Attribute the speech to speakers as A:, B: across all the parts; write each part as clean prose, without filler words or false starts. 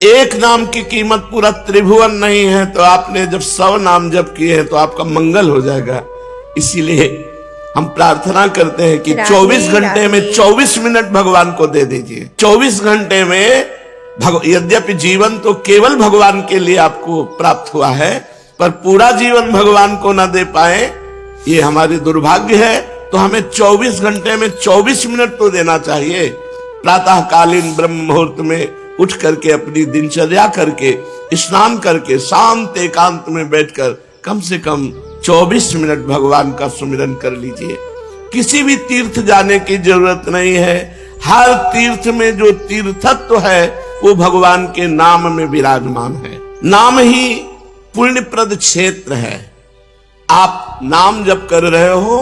A: एक नाम की कीमत पूरा त्रिभुवन नहीं है, तो आपने जब 100 नाम जप किए हैं तो आपका मंगल हो जाएगा। इसीलिए हम प्रार्थना करते हैं कि 24 घंटे में 24 मिनट भगवान को दे दीजिए। 24 घंटे में यद्यपि जीवन तो केवल भगवान के लिए आपको प्राप्त हुआ है, पर पूरा जीवन भगवान को न दे पाए ये हमारी दुर्भाग्य है। तो हमें 24 घंटे में 24 मिनट तो देना चाहिए। प्रातःकालीन ब्रह्म मुहूर्त में उठ करके अपनी दिनचर्या करके स्नान करके शांत एकांत में बैठकर कम से कम 24 मिनट भगवान का सुमिरन कर लीजिए। किसी भी तीर्थ जाने की जरूरत नहीं है। हर तीर्थ में जो तीर्थत्व है वो भगवान के नाम में विराजमान है। नाम ही पुण्यप्रद क्षेत्र है। आप नाम जप कर रहे हो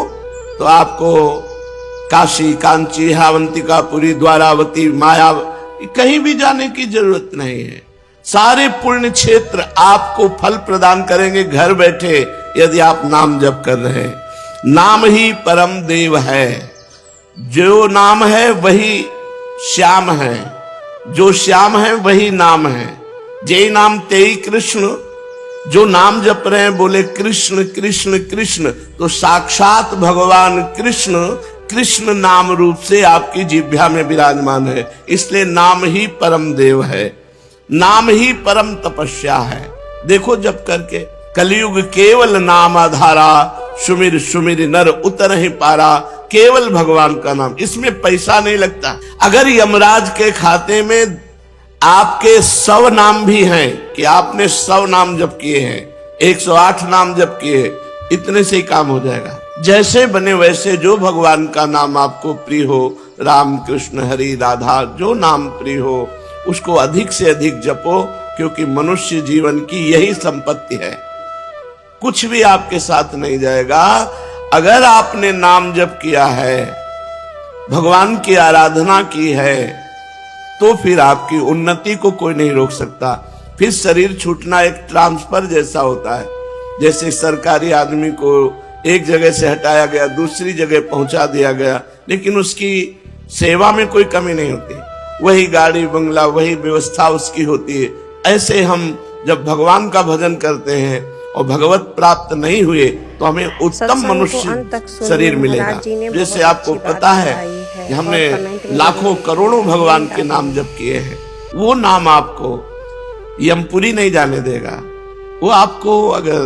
A: तो आपको काशी, कांची, अवंतिका, पुरी, द्वारावती, माया कहीं भी जाने की जरूरत नहीं है। सारे पुण्य क्षेत्र आपको फल प्रदान करेंगे घर बैठे, यदि आप नाम जप कर रहे हैं। नाम ही परम देव है। जो नाम है वही श्याम है, जो श्याम है वही नाम है। जय नाम तेई कृष्ण। जो नाम जप रहे हैं बोले कृष्ण कृष्ण कृष्ण, तो साक्षात भगवान कृष्ण कृष्ण नाम रूप से आपकी जिह्वा में विराजमान है। इसलिए नाम ही परम देव है, नाम ही परम तपस्या है। देखो जप करके, कलयुग केवल नाम आधारा, सुमिर सुमिर नर उतर ही पारा। केवल भगवान का नाम, इसमें पैसा नहीं लगता। अगर यमराज के खाते में आपके 100 नाम भी हैं कि आपने 100 नाम जप किए हैं, 108 नाम जप किए, इतने से ही काम हो जाएगा। जैसे बने वैसे, जो भगवान का नाम आपको प्रिय हो, राम कृष्ण हरि राधा, जो नाम प्रिय हो उसको अधिक से अधिक जपो, क्योंकि मनुष्य जीवन की यही संपत्ति है। कुछ भी आपके साथ नहीं जाएगा। अगर आपने नाम जप किया है, भगवान की आराधना की है, तो फिर आपकी उन्नति को कोई नहीं रोक सकता। फिर शरीर छूटना एक ट्रांसफर जैसा होता है। जैसे सरकारी आदमी को एक जगह से हटाया गया, दूसरी जगह पहुंचा दिया गया, लेकिन उसकी सेवा में कोई कमी नहीं होती। वही गाड़ी बंगला, वही व्यवस्था उसकी होती है। ऐसे हम जब भगवान का भजन करते हैं और भगवत प्राप्त नहीं हुए तो हमें उत्तम मनुष्य शरीर मिलेगा। जैसे आपको पता है कि हमने लाखों करोड़ों भगवान के नाम जप किए हैं, वो नाम आपको यमपुरी नहीं जाने देगा। वो आपको अगर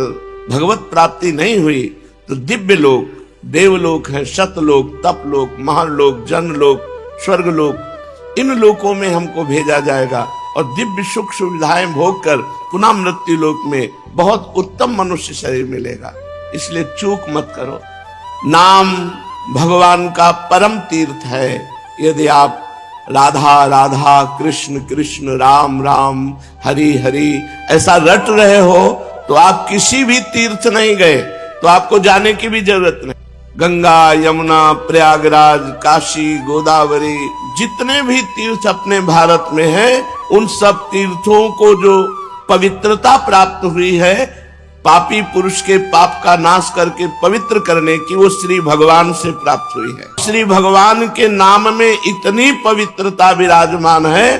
A: भगवत प्राप्ति नहीं हुई तो दिव्य लोक, देवलोक है, सतलोक, तपलोक, महालोक, जनलोक, स्वर्गलोक, इन लोकों में हमको भेजा जाएगा और दिव्य सुख सुविधाएं भोग कर पुनः मृत्यु लोक में बहुत उत्तम मनुष्य शरीर मिलेगा। इसलिए चूक मत करो। नाम भगवान का परम तीर्थ है। यदि आप राधा राधा, कृष्ण कृष्ण, राम राम, हरि हरि ऐसा रट रहे हो तो आप किसी भी तीर्थ नहीं गए, तो आपको जाने की भी जरूरत नहीं। गंगा, यमुना, प्रयागराज, काशी, गोदावरी, जितने भी तीर्थ अपने भारत में हैं, उन सब तीर्थों को जो पवित्रता प्राप्त हुई है, पापी पुरुष के पाप का नाश करके पवित्र करने की, वो श्री भगवान से प्राप्त हुई है। श्री भगवान के नाम में इतनी पवित्रता विराजमान है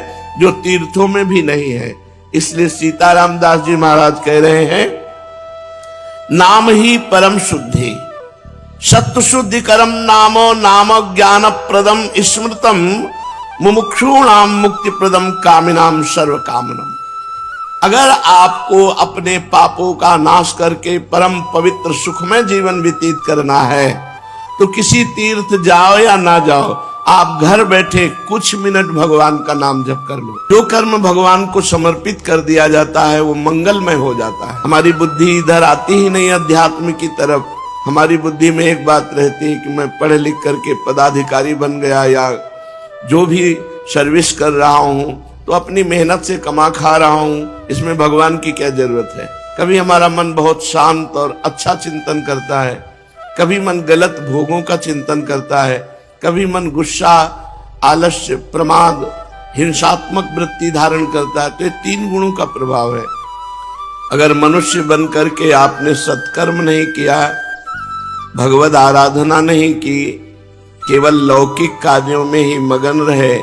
A: जो तीर्थों में भी नहीं है। इसलिए सीताराम दास जी महाराज कह रहे हैं, नाम ही परम शुद्धि, सत्व शुद्धि करम नामो, नाम ज्ञान प्रदम स्मृतम, मुमुक्षूणाम मुक्ति प्रदम, कामिनाम सर्व कामनम। अगर आपको अपने पापों का नाश करके परम पवित्र सुखमय जीवन व्यतीत करना है तो किसी तीर्थ जाओ या ना जाओ, आप घर बैठे कुछ मिनट भगवान का नाम जप कर लो। जो कर्म भगवान को समर्पित कर दिया जाता है वो मंगलमय हो जाता है। हमारी बुद्धि इधर आती ही नहीं अध्यात्म की तरफ। हमारी बुद्धि में एक बात रहती है कि मैं पढ़ लिख करके पदाधिकारी बन गया या जो भी सर्विस कर रहा हूं तो अपनी मेहनत से कमा खा रहा हूं, इसमें भगवान की क्या जरूरत है। कभी हमारा मन बहुत शांत और अच्छा चिंतन करता है, कभी मन गलत भोगों का चिंतन करता है, कभी मन गुस्सा, आलस्य, प्रमाद, हिंसात्मक वृत्ति धारण करता है। तो ये 3 गुणों का प्रभाव है। अगर मनुष्य बन करके आपने सत्कर्म नहीं किया, भगवद आराधना नहीं की, केवल लौकिक कार्यों में ही मगन रहे,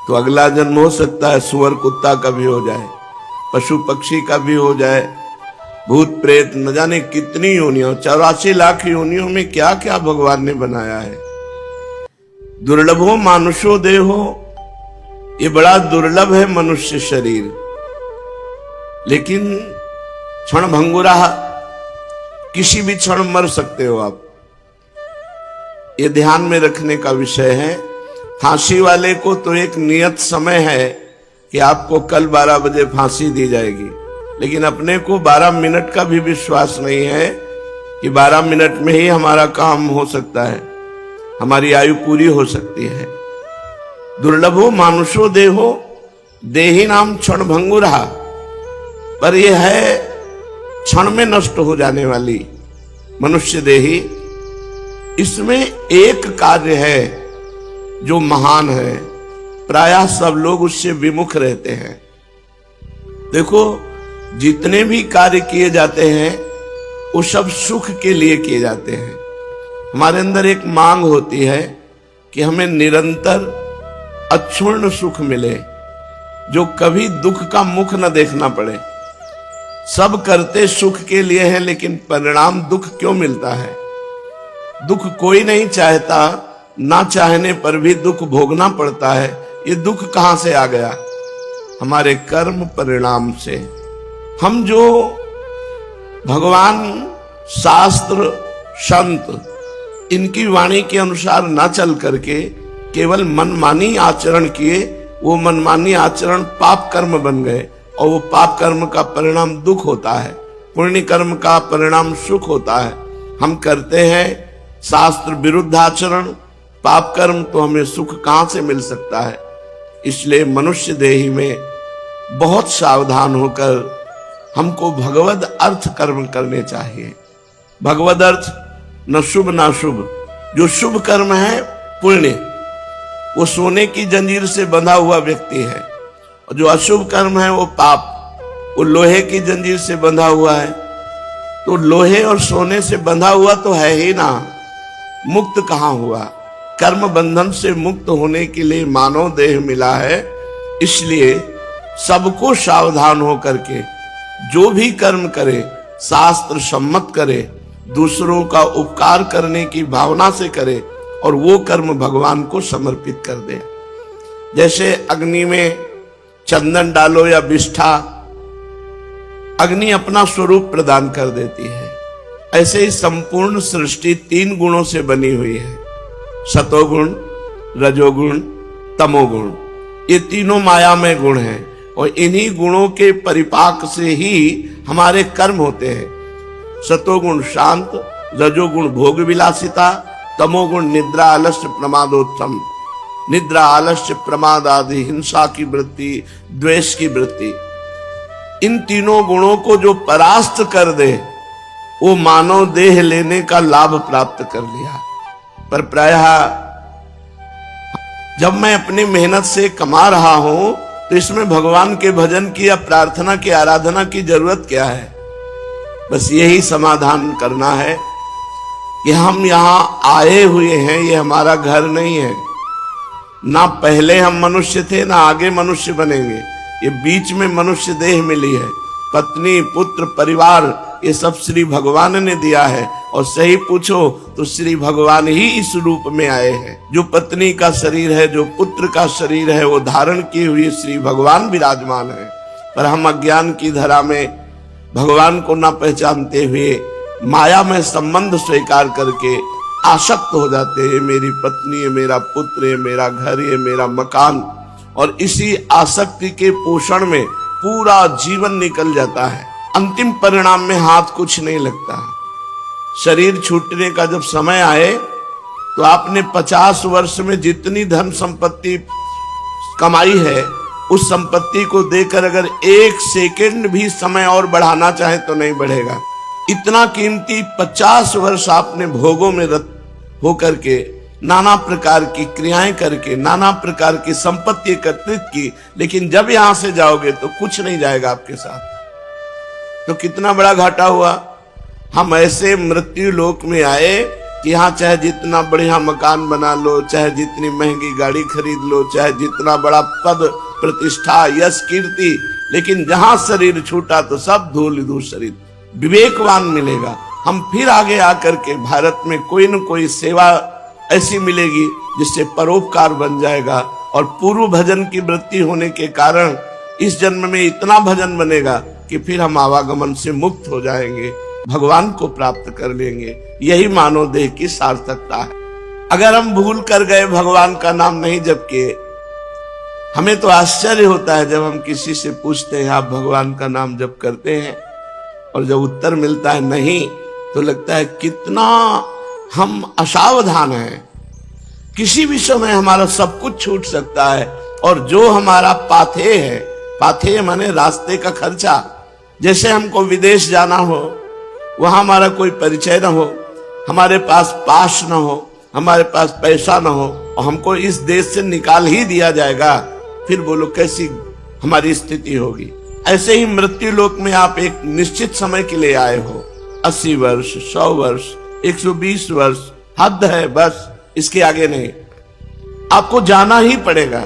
A: तो अगला जन्म हो सकता है सुअर कुत्ता का भी हो जाए, पशु पक्षी का भी हो जाए, भूत प्रेत, न जाने कितनी योनियों, 84 लाख योनियों में क्या क्या भगवान ने बनाया है। दुर्लभो मानुषो देहो, ये बड़ा दुर्लभ है मनुष्य शरीर, लेकिन क्षण भंगुरा, किसी भी क्षण मर सकते हो आप। ये ध्यान में रखने का विषय है। फांसी वाले को तो एक नियत समय है कि आपको कल 12 बजे फांसी दी जाएगी, लेकिन अपने को 12 मिनट का भी विश्वास नहीं है कि 12 मिनट में ही हमारा काम हो सकता है, हमारी आयु पूरी हो सकती है। दुर्लभो मानुषो देहो, देही नाम क्षण भंगुरा, पर यह है क्षण में नष्ट हो जाने वाली मनुष्य देही। इसमें एक कार्य है जो महान है, प्रायः सब लोग उससे विमुख रहते हैं। देखो, जितने भी कार्य किए जाते हैं वो सब सुख के लिए किए जाते हैं। हमारे अंदर एक मांग होती है कि हमें निरंतर अक्षुण्ण सुख मिले, जो कभी दुख का मुख न देखना पड़े। सब करते सुख के लिए है, लेकिन परिणाम दुख क्यों मिलता है? दुख कोई नहीं चाहता, ना चाहने पर भी दुख भोगना पड़ता है। ये दुख कहां से आ गया? हमारे कर्म परिणाम से। हम जो भगवान, शास्त्र, संत, इनकी वाणी के अनुसार ना चल करके केवल मनमानी आचरण किए, वो मनमानी आचरण पाप कर्म बन गए, और वो पाप कर्म का परिणाम दुख होता है, पुण्य कर्म का परिणाम सुख होता है। हम करते हैं शास्त्र विरुद्ध आचरण, पाप कर्म, तो हमें सुख कहां से मिल सकता है? इसलिए मनुष्य देही में बहुत सावधान होकर हमको भगवद अर्थ कर्म करने चाहिए। भगवद अर्थ न शुभ ना शुभ। जो शुभ कर्म है पुण्य, वो सोने की जंजीर से बंधा हुआ व्यक्ति है, और जो अशुभ कर्म है वो पाप, वो लोहे की जंजीर से बंधा हुआ है। तो लोहे और सोने से बंधा हुआ तो है ही ना, मुक्त कहां हुआ? कर्म बंधन से मुक्त होने के लिए मानव देह मिला है। इसलिए सबको सावधान हो करके जो भी कर्म करे शास्त्र सम्मत करे, दूसरों का उपकार करने की भावना से करे, और वो कर्म भगवान को समर्पित कर दे। जैसे अग्नि में चंदन डालो या विष्ठा, अग्नि अपना स्वरूप प्रदान कर देती है। ऐसे ही संपूर्ण सृष्टि 3 गुणों से बनी हुई है, सतोगुण, रजोगुण, तमोगुण। ये तीनों मायामय गुण हैं, और इन्हीं गुणों के परिपाक से ही हमारे कर्म होते हैं। सतोगुण शांत, रजोगुण भोग विलासिता, तमोगुण निद्रा आलस्य प्रमादोत्थम। निद्रा आलस्य प्रमाद आदि हिंसा की वृत्ति, द्वेष की वृत्ति, इन तीनों गुणों को जो परास्त कर दे, वो मानव देह लेने का लाभ प्राप्त कर लिया। पर प्रायः जब मैं अपनी मेहनत से कमा रहा हूं, तो इसमें भगवान के भजन की या प्रार्थना की, आराधना की जरूरत क्या है? बस यही समाधान करना है कि हम यहाँ आए हुए हैं, ये हमारा घर नहीं है। ना पहले हम मनुष्य थे, ना आगे मनुष्य बनेंगे। ये बीच में मनुष्य देह मिली है। पत्नी, पुत्र, परिवार, ये सब श्री भगवान ने दिया है। और सही पूछो तो श्री भगवान ही इस रूप में आए हैं। जो पत्नी का शरीर है, जो पुत्र का शरीर है, वो धारण किए हुए श्री भगवान विराजमान है। पर हम अज्ञान की धरा में भगवान को न पहचानते हुए माया में संबंध स्वीकार करके आसक्त हो जाते हैं। मेरी पत्नी है, मेरा पुत्र है, मेरा घर है, मेरा मकान, और इसी आसक्ति के पोषण में पूरा जीवन निकल जाता है। अंतिम परिणाम में हाथ कुछ नहीं लगता। शरीर छूटने का जब समय आए, तो आपने 50 वर्ष में जितनी धन संपत्ति कमाई है, उस संपत्ति को देकर अगर 1 सेकंड भी समय और बढ़ाना चाहे तो नहीं बढ़ेगा। इतना कीमती 50 वर्ष आपने भोगों में रत होकर के, नाना प्रकार की क्रियाएं करके, नाना प्रकार की संपत्ति एकत्रित की, लेकिन जब यहां से जाओगे तो कुछ नहीं जाएगा आपके साथ। तो कितना बड़ा घाटा हुआ। हम ऐसे मृत्यु लोक में आए कि यहाँ चाहे जितना बढ़िया मकान बना लो, चाहे जितनी महंगी गाड़ी खरीद लो, चाहे जितना बड़ा पद प्रतिष्ठा यश कीर्ति, लेकिन जहां शरीर छूटा तो सब धूल धूसरित। विवेकवान मिलेगा। हम फिर आगे आकर के भारत में कोई न कोई सेवा ऐसी मिलेगी जिससे परोपकार बन जाएगा, और पूर्व भजन की वृत्ति होने के कारण इस जन्म में इतना भजन बनेगा कि फिर हम आवागमन से मुक्त हो जाएंगे, भगवान को प्राप्त कर लेंगे। यही मानव देह की सार्थकता है। अगर हम भूल कर गए, भगवान का नाम नहीं जप किए, हमें तो आश्चर्य होता है जब हम किसी से पूछते हैं आप भगवान का नाम जप करते हैं, और जब उत्तर मिलता है नहीं, तो लगता है कितना हम असावधान हैं। किसी भी समय हमारा सब कुछ छूट सकता है, और जो हमारा पाथेय है, पाथेय माने रास्ते का खर्चा, जैसे हमको विदेश जाना हो, वहां हमारा कोई परिचय न हो, हमारे पास न हो, हमारे पास पैसा न हो, और हमको इस देश से निकाल ही दिया जाएगा, फिर बोलो कैसी हमारी स्थिति होगी। ऐसे ही मृत्यु लोक में आप एक निश्चित समय के लिए आए हो, 80 वर्ष, 100 वर्ष, 120 वर्ष, हद है बस, इसके आगे नहीं। आपको जाना ही पड़ेगा,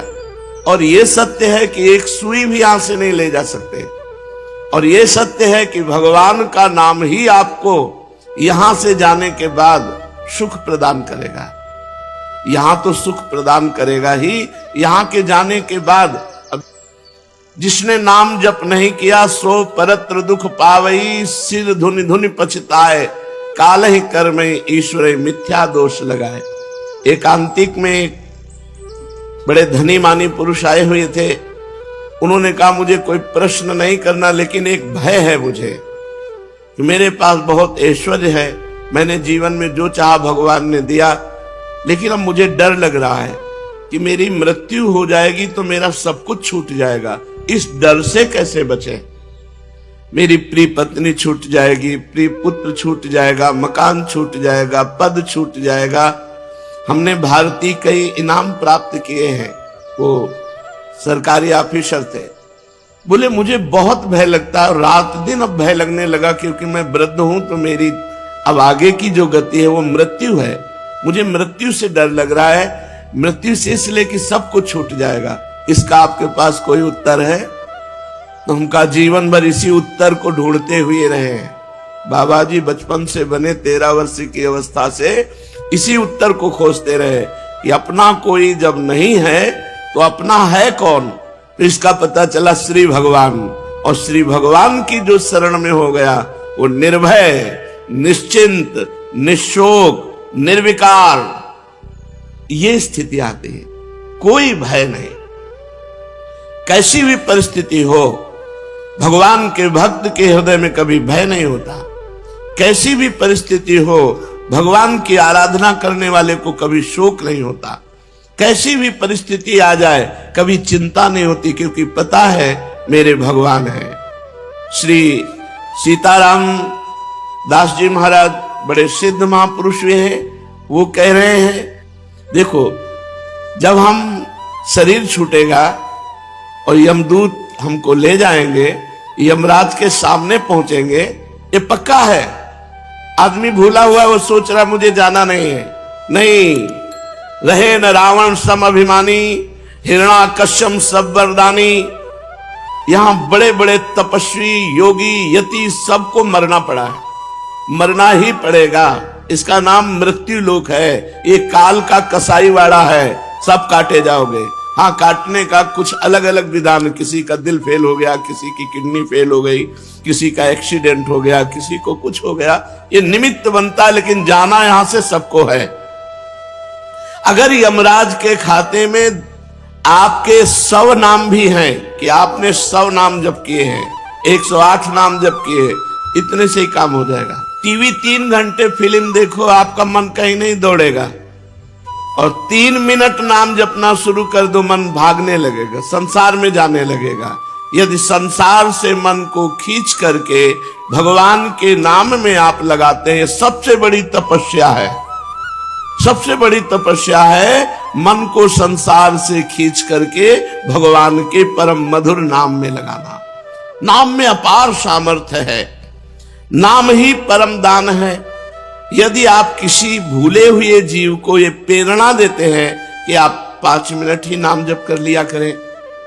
A: और यह सत्य है कि एक सुई भी यहां से नहीं ले जा सकते, और यह सत्य है कि भगवान का नाम ही आपको यहां से जाने के बाद सुख प्रदान करेगा। यहां तो सुख प्रदान करेगा ही, यहां के जाने के बाद जिसने नाम जप नहीं किया सो परत्र दुख पावई, सिर धुनि धुनि पछताए, काल ही कर्म ईश्वर मिथ्या दोष लगाए। एकांतिक में एक बड़े धनी मानी पुरुष आए हुए थे। उन्होंने कहा मुझे कोई प्रश्न नहीं करना, लेकिन एक भय है मुझे कि मेरे पास बहुत ऐश्वर्य है, मैंने जीवन में जो चाहा भगवान ने दिया, लेकिन अब मुझे डर लग रहा है कि मेरी मृत्यु हो जाएगी तो मेरा सब कुछ छूट जाएगा। इस डर से कैसे बचे? मेरी प्रिय पत्नी छूट जाएगी, प्रिय पुत्र छूट जाएगा, मकान छूट जाएगा, पद छूट जाएगा। हमने भारतीय कई इनाम प्राप्त किए हैं, वो सरकारी ऑफिसर थे। बोले मुझे बहुत भय लगता है, और रात दिन अब भय लगने लगा, क्योंकि मैं वृद्ध हूं, तो मेरी अब आगे की जो गति है वो मृत्यु है। मुझे मृत्यु से डर लग रहा है, मृत्यु से इसलिए कि सब कुछ छूट जाएगा। इसका आपके पास कोई उत्तर है? तो हम का जीवन भर इसी उत्तर को ढूंढते हुए रहे हैं। बाबा जी बचपन से बने 13 वर्ष की अवस्था से इसी उत्तर को खोजते रहे कि अपना कोई जब नहीं है तो अपना है कौन? तो इसका पता चला श्री भगवान, और श्री भगवान की जो शरण में हो गया वो निर्भय, निश्चिंत, निशोक, निर्विकार, ये स्थिति आती है। कोई भय नहीं, कैसी भी परिस्थिति हो, भगवान के भक्त के हृदय में कभी भय नहीं होता। कैसी भी परिस्थिति हो, भगवान की आराधना करने वाले को कभी शोक नहीं होता। कैसी भी परिस्थिति आ जाए कभी चिंता नहीं होती, क्योंकि पता है मेरे भगवान है। श्री सीताराम दास जी महाराज बड़े सिद्ध महापुरुष हुए हैं। वो कह रहे हैं, देखो जब हम शरीर छूटेगा और यमदूत हमको ले जाएंगे, यमराज के सामने पहुंचेंगे, ये पक्का है। आदमी भूला हुआ है, वो सोच रहा मुझे जाना नहीं है। नहीं, रहे न रावण सम अभिमानी, हिरणाकश्यप सब वरदानी। यहां बड़े बड़े तपस्वी, योगी, यति सबको मरना पड़ा है, मरना ही पड़ेगा। इसका नाम मृत्यु लोक है। ये काल का कसाईवाड़ा है, सब काटे जाओगे। हाँ, काटने का कुछ अलग अलग विधान, किसी का दिल फेल हो गया, किसी की किडनी फेल हो गई, किसी का एक्सीडेंट हो गया, किसी को कुछ हो गया, ये निमित्त बनता है, लेकिन जाना यहां से सबको है। अगर यमराज के खाते में आपके 100 नाम भी हैं कि आपने 100 नाम जप किए हैं, 108 नाम जप किए, इतने से ही काम हो जाएगा। टीवी 3 घंटे फिल्म देखो, आपका मन कहीं नहीं दौड़ेगा, और 3 मिनट नाम जपना शुरू कर दो, मन भागने लगेगा, संसार में जाने लगेगा। यदि संसार से मन को खींच करके भगवान के नाम में आप लगाते हैं, सबसे बड़ी तपस्या है। सबसे बड़ी तपस्या है मन को संसार से खींच करके भगवान के परम मधुर नाम में लगाना। नाम में अपार सामर्थ्य है। नाम ही परम दान है। यदि आप किसी भूले हुए जीव को ये प्रेरणा देते हैं कि आप 5 मिनट ही नाम जप कर लिया करें,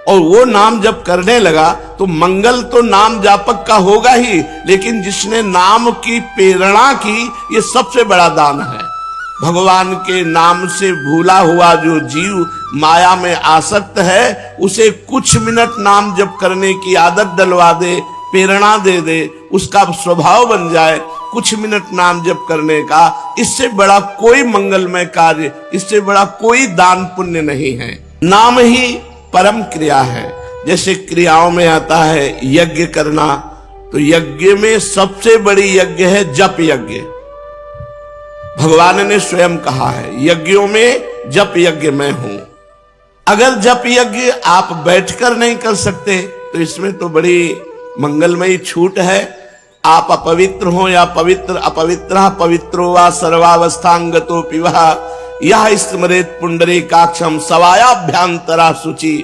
A: और वो नाम जप करने लगा, तो मंगल तो नाम जापक का होगा ही, लेकिन जिसने नाम की प्रेरणा की, ये सबसे बड़ा दान है। भगवान के नाम से भूला हुआ जो जीव माया में आसक्त है, उसे कुछ मिनट नाम जप करने की आदत डलवा दे, प्रेरणा दे दे, उसका स्वभाव बन जाए कुछ मिनट नाम जप करने का। इससे बड़ा कोई मंगलमय कार्य, इससे बड़ा कोई दान पुण्य नहीं है। नाम ही परम क्रिया है। जैसे क्रियाओं में आता है यज्ञ करना, तो यज्ञ में सबसे बड़ी यज्ञ है जप यज्ञ। भगवान ने स्वयं कहा है यज्ञों में जप यज्ञ मैं हूं। अगर जप यज्ञ आप बैठकर नहीं कर सकते, तो इसमें तो बड़ी मंगलमयी छूट है। आप अपवित्र हो या पवित्र, अपवित्र पवित्रो वा सर्वावस्थांगतो पिवा, यह स्मरेत पुंडरीकाक्षम सवायाभ्यांतरा शुचि।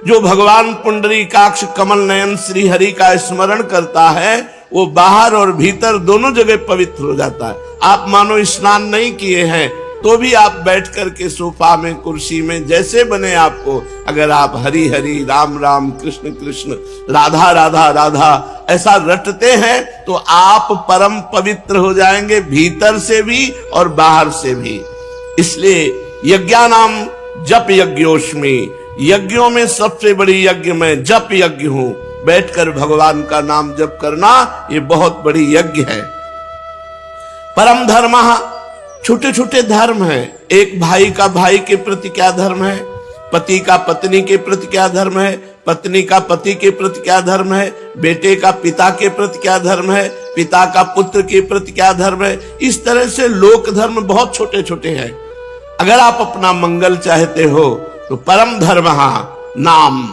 A: जो भगवान पुंडरीकाक्ष कमल नयन श्री हरि का स्मरण करता है, वो बाहर और भीतर दोनों जगह पवित्र हो जाता है। आप मानो स्नान नहीं किए हैं, तो भी आप बैठ करके सोफा में, कुर्सी में, जैसे बने आपको, अगर आप हरि हरि, राम राम, कृष्ण कृष्ण, राधा राधा राधा ऐसा रटते हैं, तो आप परम पवित्र हो जाएंगे, भीतर से भी और बाहर से भी। इसलिए यज्ञानाम जप यज्ञोस्मि, यज्ञों में सबसे बड़ी यज्ञ मैं जप यज्ञ हूं। बैठकर भगवान का नाम जप करना ये बहुत बड़ी यज्ञ है। परम धर्म, छोटे छोटे धर्म हैं। एक भाई का भाई के प्रति क्या धर्म है, पति का पत्नी के प्रति क्या धर्म है, पत्नी का पति के प्रति क्या धर्म है, बेटे का पिता के प्रति क्या धर्म है, पिता का पुत्र के प्रति क्या धर्म है। इस तरह से लोक धर्म बहुत छोटे छोटे हैं। अगर आप अपना मंगल चाहते हो, तो परम धर्म नाम,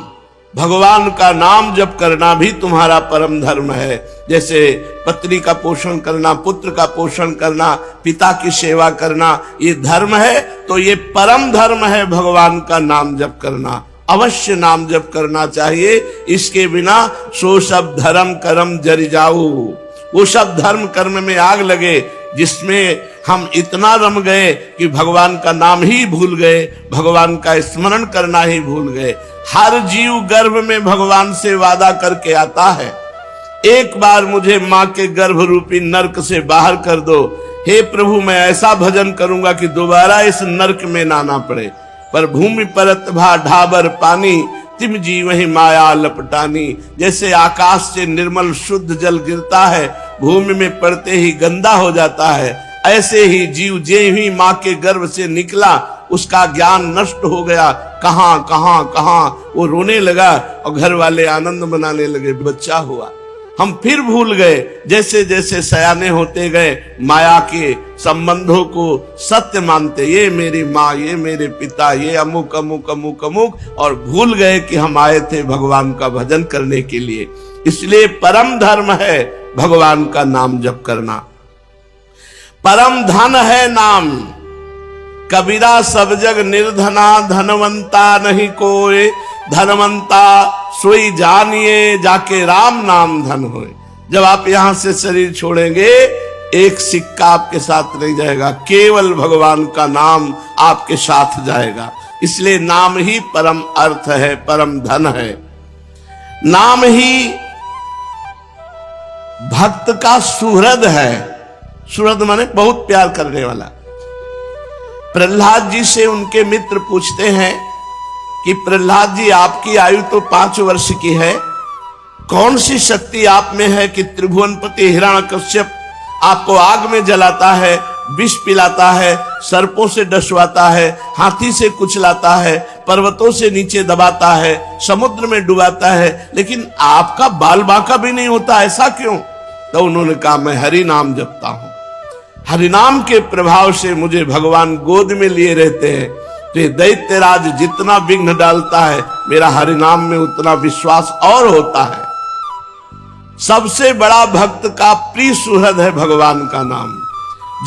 A: भगवान का नाम जप करना भी तुम्हारा परम धर्म है। जैसे पत्नी का पोषण करना, पुत्र का पोषण करना, पिता की सेवा करना, ये धर्म है। तो ये परम धर्म है भगवान का नाम जप करना। अवश्य नाम जप करना चाहिए। इसके बिना सो सब धर्म कर्म जरि जाऊ, वो सब धर्म कर्म में आग लगे जिसमें हम इतना रम गए कि भगवान का नाम ही भूल गए, भगवान का स्मरण करना ही भूल गए। हर जीव गर्भ में भगवान से वादा करके आता है, एक बार मुझे माँ के गर्भ रूपी नरक से बाहर कर दो, हे प्रभु मैं ऐसा भजन करूंगा कि दोबारा इस नरक में ना आना पड़े। पर भूमि परत भा ढाबर पानी, तिम जीव ही माया लपटानी। जैसे आकाश से निर्मल शुद्ध जल गिरता है, भूमि में पड़ते ही गंदा हो जाता है, ऐसे ही जीव जे ही माँ के गर्भ से निकला, उसका ज्ञान नष्ट हो गया। कहां कहां कहां वो रोने लगा और घर वाले आनंद मनाने लगे, बच्चा हुआ। हम फिर भूल गए। जैसे जैसे सयाने होते गए, माया के संबंधों को सत्य मानते, ये मेरी माँ, ये मेरे पिता, ये अमुक अमुक अमुक अमुक, और भूल गए कि हम आए थे भगवान का भजन करने के लिए। इसलिए परम धर्म है भगवान का नाम जप करना। परम धन है नाम, कबीरा सब जग निर्धना, धनवंता नहीं कोई, धनवंता सोई जानिए, जाके राम नाम धन होए। जब आप यहां से शरीर छोड़ेंगे, एक सिक्का आपके साथ नहीं जाएगा, केवल भगवान का नाम आपके साथ जाएगा। इसलिए नाम ही परम अर्थ है, परम धन है। नाम ही भक्त का सुहृद है। सुहृद माने बहुत प्यार करने वाला। प्रहलाद जी से उनके मित्र पूछते हैं कि प्रहलाद जी आपकी आयु तो 5 वर्ष की है, कौन सी शक्ति आप में है कि त्रिभुवनपति हिरण्यकश्यप आपको आग में जलाता है, विष पिलाता है, सर्पों से डसवाता है, हाथी से कुचलाता है, पर्वतों से नीचे दबाता है, समुद्र में डुबाता है, लेकिन आपका बाल बांका भी नहीं होता, ऐसा क्यों? तो उन्होंने कहा मैं हरि नाम जपता हूं, हरिनाम के प्रभाव से मुझे भगवान गोद में लिए रहते हैं। तो ये दैत्यराज जितना विघ्न डालता है, मेरा हरिनाम में उतना विश्वास और होता है। सबसे बड़ा भक्त का प्रिय सुहृद है भगवान का नाम।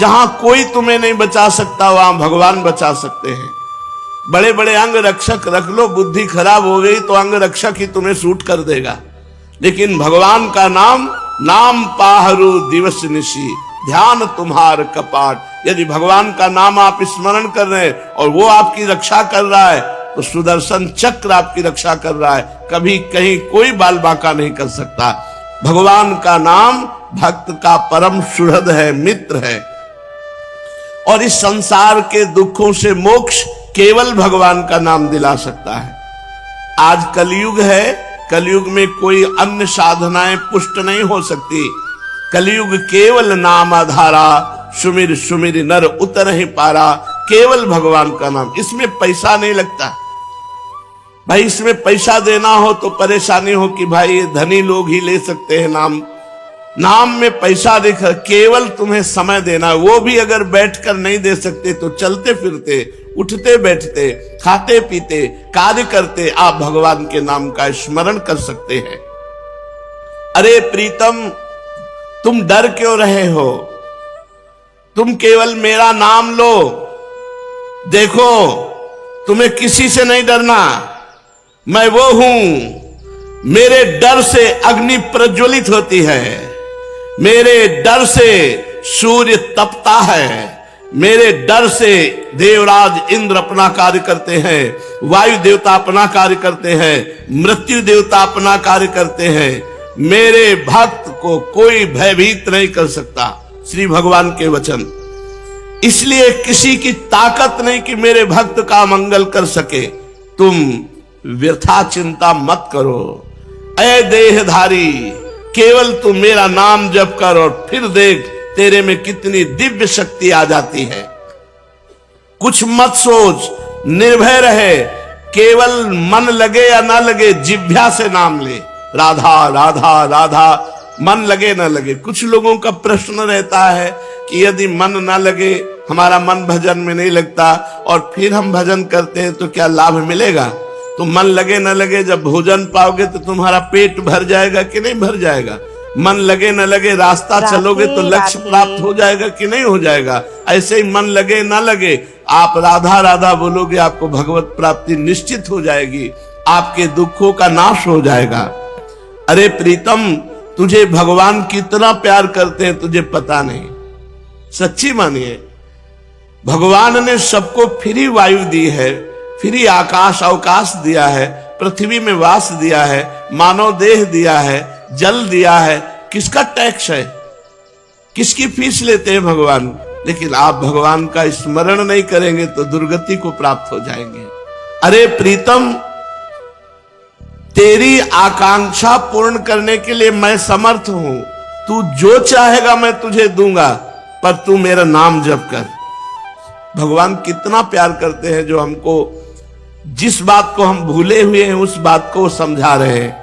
A: जहां कोई तुम्हें नहीं बचा सकता, वहां भगवान बचा सकते हैं। बड़े बड़े अंग रक्षक रख लो, बुद्धि खराब हो गई तो अंग रक्षक ही तुम्हें सूट कर देगा, लेकिन भगवान का नाम, नाम पाहरू दिवस निशी, ध्यान तुम्हार कपाट। यदि भगवान का नाम आप स्मरण कर रहे हैं और वो आपकी रक्षा कर रहा है तो सुदर्शन चक्र आपकी रक्षा कर रहा है, कभी कहीं कोई बाल बांका नहीं कर सकता। भगवान का नाम भक्त का परम सुहृद है, मित्र है, और इस संसार के दुखों से मोक्ष केवल भगवान का नाम दिला सकता है। आज कलयुग है, कलयुग में कोई अन्य साधनाएं पुष्ट नहीं हो सकती। कलयुग केवल नाम आधारा, सुमिर सुमिर नर उतर ही पारा। केवल भगवान का नाम, इसमें पैसा नहीं लगता भाई। इसमें पैसा देना हो तो परेशानी हो कि भाई ये धनी लोग ही ले सकते हैं नाम। नाम में पैसा दिख, केवल तुम्हें समय देना, वो भी अगर बैठकर नहीं दे सकते तो चलते फिरते, उठते बैठते, खाते पीते, कार्य करते आप भगवान के नाम का स्मरण कर सकते हैं। अरे प्रीतम, तुम डर क्यों रहे हो? तुम केवल मेरा नाम लो। देखो, तुम्हें किसी से नहीं डरना। मैं वो हूं, मेरे डर से अग्नि प्रज्वलित होती है, मेरे डर से सूर्य तपता है, मेरे डर से देवराज इंद्र अपना कार्य करते हैं, वायु देवता अपना कार्य करते हैं, मृत्यु देवता अपना कार्य करते हैं। मेरे भक्त को कोई भयभीत नहीं कर सकता, श्री भगवान के वचन। इसलिए किसी की ताकत नहीं कि मेरे भक्त का मंगल कर सके। तुम व्यर्था चिंता मत करो। ऐ देहधारी, केवल तू मेरा नाम जप कर और फिर देख तेरे में कितनी दिव्य शक्ति आ जाती है। कुछ मत सोच, निर्भय रहे। केवल मन लगे या ना लगे, जिह्वा से नाम ले, राधा राधा राधा, मन लगे ना लगे। कुछ लोगों का प्रश्न रहता है कि यदि मन ना लगे, हमारा मन भजन में नहीं लगता और फिर हम भजन करते हैं तो क्या लाभ मिलेगा? तो मन लगे ना लगे, जब भोजन पाओगे तो तुम्हारा पेट भर जाएगा कि नहीं भर जाएगा? मन लगे न लगे, रास्ता चलोगे तो लक्ष्य प्राप्त हो जाएगा कि नहीं हो जाएगा? ऐसे ही मन लगे ना लगे, आप राधा राधा बोलोगे, आपको भगवत प्राप्ति निश्चित हो जाएगी, आपके दुखों का नाश हो जाएगा। अरे प्रीतम, तुझे भगवान कितना प्यार करते हैं तुझे पता नहीं। सच्ची मानिए, भगवान ने सबको फ्री वायु दी है, फ्री आकाश अवकाश दिया है, पृथ्वी में वास दिया है, मानव देह दिया है, जल दिया है। किसका टैक्स है? किसकी फीस लेते हैं भगवान? लेकिन आप भगवान का स्मरण नहीं करेंगे तो दुर्गति को प्राप्त हो जाएंगे। अरे प्रीतम, तेरी आकांक्षा पूर्ण करने के लिए मैं समर्थ हूं। तू जो चाहेगा मैं तुझे दूंगा, पर तू मेरा नाम जप कर। भगवान कितना प्यार करते हैं, जो हमको जिस बात को हम भूले हुए हैं उस बात को समझा रहे हैं।